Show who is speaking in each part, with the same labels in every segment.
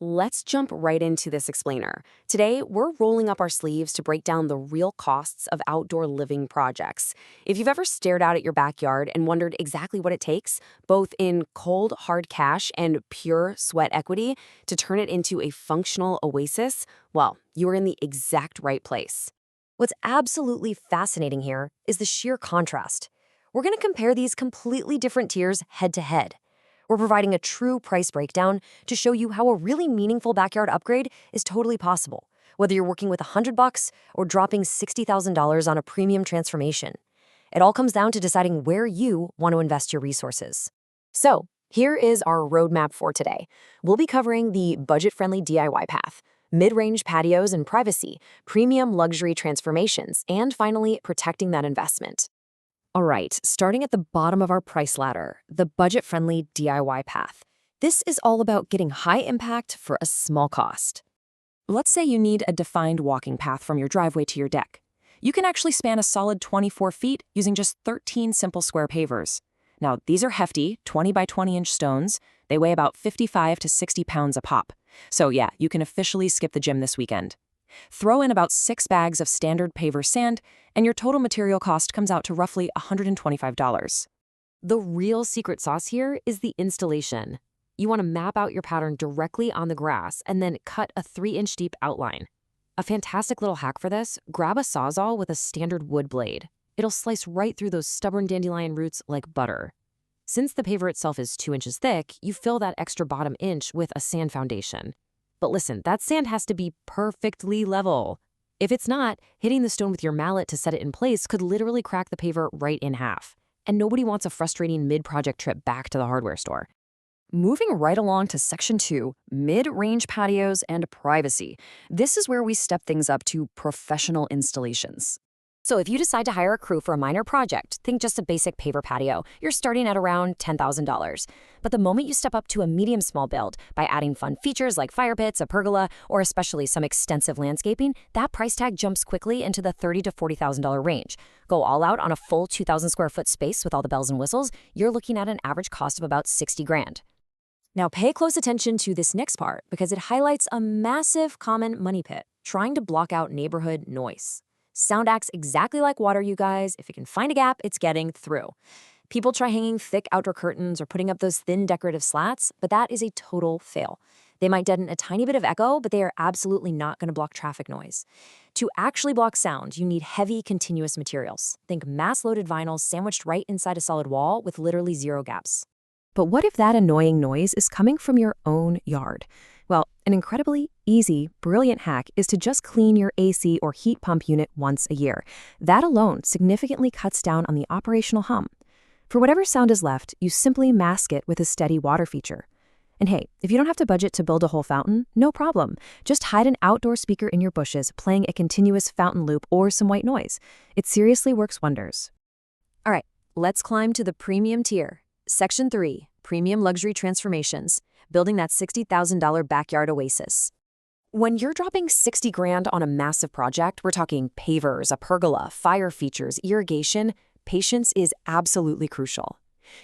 Speaker 1: Let's jump right into this explainer. Today, we're rolling up our sleeves to break down the real costs of outdoor living projects. If you've ever stared out at your backyard and wondered exactly what it takes, both in cold, hard cash and pure sweat equity, to turn it into a functional oasis, well, you are in the exact right place.
Speaker 2: What's absolutely fascinating here is the sheer contrast. We're going to compare these completely different tiers head to head. We're providing a true price breakdown to show you how a really meaningful backyard upgrade is totally possible, whether you're working with $100 or dropping $60,000 on a premium transformation. It all comes down to deciding where you want to invest your resources.
Speaker 1: So, here is our roadmap for today. We'll be covering the budget-friendly DIY path, mid-range patios and privacy, premium luxury transformations, and finally, protecting that investment. All right, starting at the bottom of our price ladder, the budget-friendly DIY path. This is all about getting high impact for a small cost. Let's say you need a defined walking path from your driveway to your deck. You can actually span a solid 24 feet using just 13 simple square pavers. Now, these are hefty, 20 by 20 inch stones. They weigh about 55 to 60 pounds a pop. So yeah, you can officially skip the gym this weekend. Throw in about 6 bags of standard paver sand, and your total material cost comes out to roughly $125. The real secret sauce here is the installation. You want to map out your pattern directly on the grass and then cut a 3-inch deep outline. A fantastic little hack for this, grab a Sawzall with a standard wood blade. It'll slice right through those stubborn dandelion roots like butter. Since the paver itself is 2 inches thick, you fill that extra bottom inch with a sand foundation. But listen, that sand has to be perfectly level. If it's not, hitting the stone with your mallet to set it in place could literally crack the paver right in half. And nobody wants a frustrating mid-project trip back to the hardware store. Moving right along to Section 2, mid-range patios and privacy. This is where we step things up to professional installations. So if you decide to hire a crew for a minor project, think just a basic paver patio, you're starting at around $10,000. But the moment you step up to a medium-small build, by adding fun features like fire pits, a pergola, or especially some extensive landscaping, that price tag jumps quickly into the $30,000 to $40,000 range. Go all out on a full 2,000 square foot space with all the bells and whistles, you're looking at an average cost of about $60,000. Now pay close attention to this next part because it highlights a massive common money pit, trying to block out neighborhood noise. Sound acts exactly like water, you guys. If it can find a gap, it's getting through. People try hanging thick outdoor curtains or putting up those thin decorative slats, but that is a total fail. They might deaden a tiny bit of echo, but they are absolutely not going to block traffic noise. To actually block sound, you need heavy, continuous materials. Think mass-loaded vinyl sandwiched right inside a solid wall with literally zero gaps. But what if that annoying noise is coming from your own yard? Well, an incredibly easy, brilliant hack is to just clean your AC or heat pump unit once a year. That alone significantly cuts down on the operational hum. For whatever sound is left, you simply mask it with a steady water feature. And hey, if you don't have to budget to build a whole fountain, no problem. Just hide an outdoor speaker in your bushes playing a continuous fountain loop or some white noise. It seriously works wonders. All right, let's climb to the premium tier. Section 3, Premium Luxury Transformations, building that $60,000 backyard oasis. When you're dropping $60,000 on a massive project, we're talking pavers, a pergola, fire features, irrigation, patience is absolutely crucial.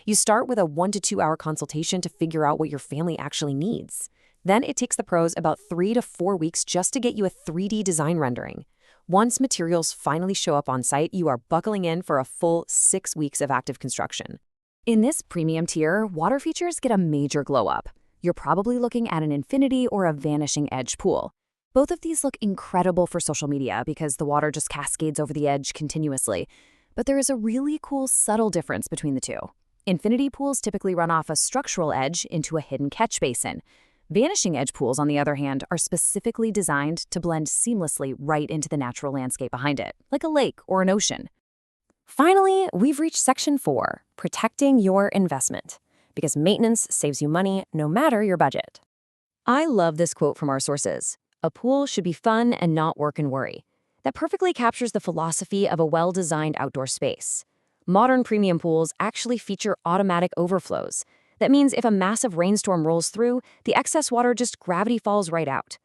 Speaker 1: You start with a 1 to 2 hour consultation to figure out what your family actually needs. Then it takes the pros about 3 to 4 weeks just to get you a 3D design rendering. Once materials finally show up on site, you are buckling in for a full 6 weeks of active construction. In this premium tier, water features get a major glow up. You're probably looking at an infinity or a vanishing edge pool. Both of these look incredible for social media because the water just cascades over the edge continuously. But there is a really cool subtle difference between the two. Infinity pools typically run off a structural edge into a hidden catch basin. Vanishing edge pools, on the other hand, are specifically designed to blend seamlessly right into the natural landscape behind it, like a lake or an ocean. Finally, we've reached Section 4, protecting your investment, because maintenance saves you money no matter your budget. I love this quote from our sources. A pool should be fun and not work and worry. That perfectly captures the philosophy of a well-designed outdoor space. Modern premium pools actually feature automatic overflows. That means if a massive rainstorm rolls through, the excess water just gravity falls right out.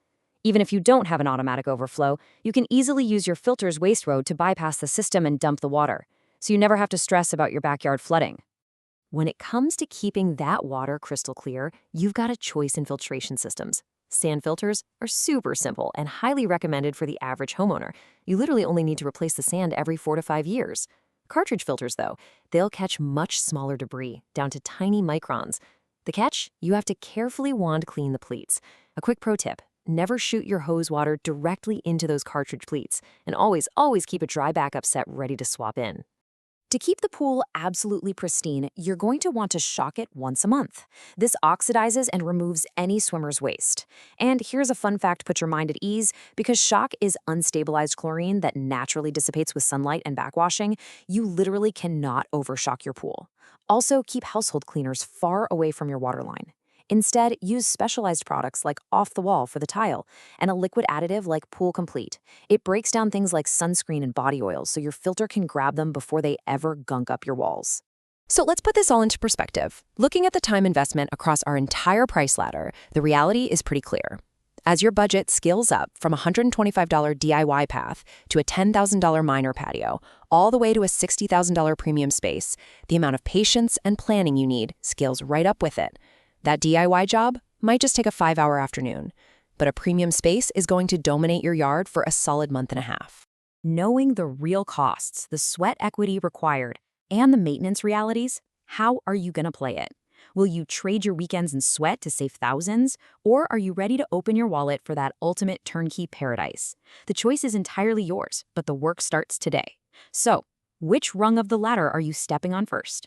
Speaker 1: Even if you don't have an automatic overflow, you can easily use your filter's waste road to bypass the system and dump the water, so you never have to stress about your backyard flooding. When it comes to keeping that water crystal clear, you've got a choice in filtration systems.
Speaker 2: Sand filters are super simple and highly recommended for the average homeowner. You literally only need to replace the sand every 4 to 5 years. Cartridge filters, though, they'll catch much smaller debris, down to tiny microns. The catch? You have to carefully wand clean the pleats. A quick pro tip: never shoot your hose water directly into those cartridge pleats, and always keep a dry backup set ready to swap in.
Speaker 1: To keep the pool absolutely pristine, you're going to want to shock it once a month. This oxidizes and removes any swimmer's waste. And here's a fun fact to put your mind at ease: because shock is unstabilized chlorine that naturally dissipates with sunlight and backwashing, you literally cannot overshock your pool. Also, keep household cleaners far away from your water line. Instead, use specialized products like Off the Wall for the tile and a liquid additive like Pool Complete. It breaks down things like sunscreen and body oils so your filter can grab them before they ever gunk up your walls.
Speaker 2: So let's put this all into perspective. Looking at the time investment across our entire price ladder, the reality is pretty clear. As your budget scales up from a $125 DIY path to a $10,000 minor patio, all the way to a $60,000 premium space, the amount of patience and planning you need scales right up with it. That DIY job might just take a 5-hour afternoon, but a premium space is going to dominate your yard for a solid month and a half.
Speaker 1: Knowing the real costs, the sweat equity required, and the maintenance realities, how are you going to play it? Will you trade your weekends in sweat to save thousands, or are you ready to open your wallet for that ultimate turnkey paradise? The choice is entirely yours, but the work starts today. So, which rung of the ladder are you stepping on first?